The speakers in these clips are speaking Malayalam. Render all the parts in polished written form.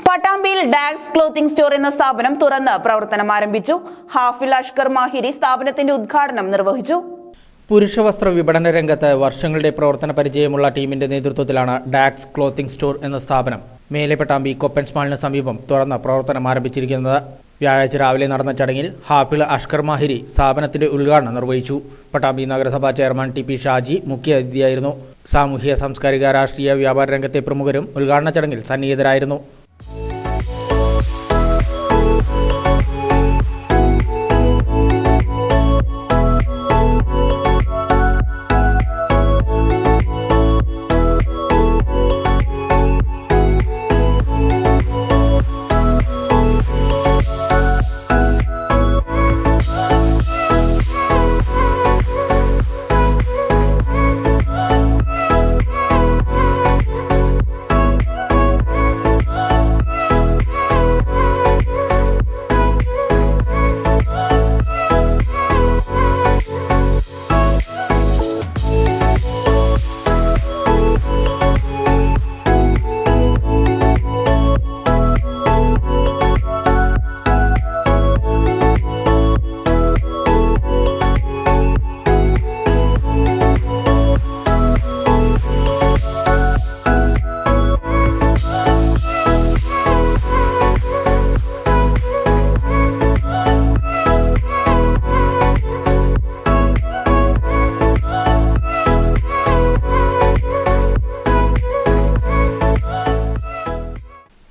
പട്ടാമ്പിയിൽ ഡാക്സ് ക്ലോത്തിംഗ് സ്റ്റോർ എന്ന സ്ഥാപനം തുറന്ന് പ്രവർത്തനം ആരംഭിച്ചു. ഹാഫിൽ അഷ്കർ മാഹിരി സ്ഥാപനത്തിന്റെ ഉദ്ഘാടനം നിർവഹിച്ചു. പുരുഷവസ്ത്ര വിപണന രംഗത്ത് വർഷങ്ങളുടെ പ്രവർത്തന പരിചയമുള്ള ടീമിന്റെ നേതൃത്വത്തിലാണ് ഡാക്സ് ക്ലോത്തിംഗ് സ്റ്റോർ എന്ന സ്ഥാപനം മേലെ പട്ടാമ്പി കൊപ്പൻസ് മാളിന് സമീപം തുറന്ന് പ്രവർത്തനം ആരംഭിച്ചിരിക്കുന്നത്. വ്യാഴാഴ്ച രാവിലെ നടന്ന ചടങ്ങിൽ ഹാഫിൽ അഷ്കർ മാഹിരി സ്ഥാപനത്തിന്റെ ഉദ്ഘാടനം നിർവഹിച്ചു. പട്ടാമ്പി നഗരസഭാ ചെയർമാൻ ടി പി ഷാജി മുഖ്യ അതിഥിയായിരുന്നു. സാമൂഹ്യ, സാംസ്കാരിക, രാഷ്ട്രീയ, വ്യാപാര രംഗത്തെ പ്രമുഖരും ഉദ്ഘാടന ചടങ്ങിൽ സന്നിഹിതരായിരുന്നു.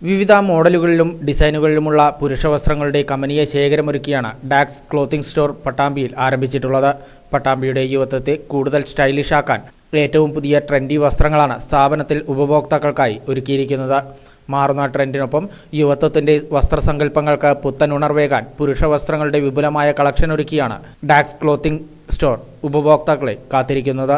വിവിധ മോഡലുകളിലും ഡിസൈനുകളിലുമുള്ള പുരുഷവസ്ത്രങ്ങളുടെ കമനീയ ശേഖരമൊരുക്കിയാണ് ഡാക്സ് ക്ലോത്തിംഗ് സ്റ്റോർ പട്ടാമ്പിയിൽ ആരംഭിച്ചിട്ടുള്ളത്. പട്ടാമ്പിയുടെ യുവത്വത്തെ കൂടുതൽ സ്റ്റൈലിഷ് ആക്കാൻ ഏറ്റവും പുതിയ ട്രെൻഡി വസ്ത്രങ്ങളാണ് സ്ഥാപനത്തിൽ ഉപഭോക്താക്കൾക്കായി ഒരുക്കിയിരിക്കുന്നത്. മാറുന്ന ട്രെൻഡിനൊപ്പം യുവത്വത്തിന്റെ വസ്ത്രസങ്കല്പങ്ങൾക്ക് പുത്തൻ ഉണർവേകാൻ പുരുഷവസ്ത്രങ്ങളുടെ വിപുലമായ കളക്ഷൻ ഒരുക്കിയാണ് ഡാക്സ് ക്ലോത്തിംഗ് സ്റ്റോർ ഉപഭോക്താക്കളെ കാത്തിരിക്കുന്നത്.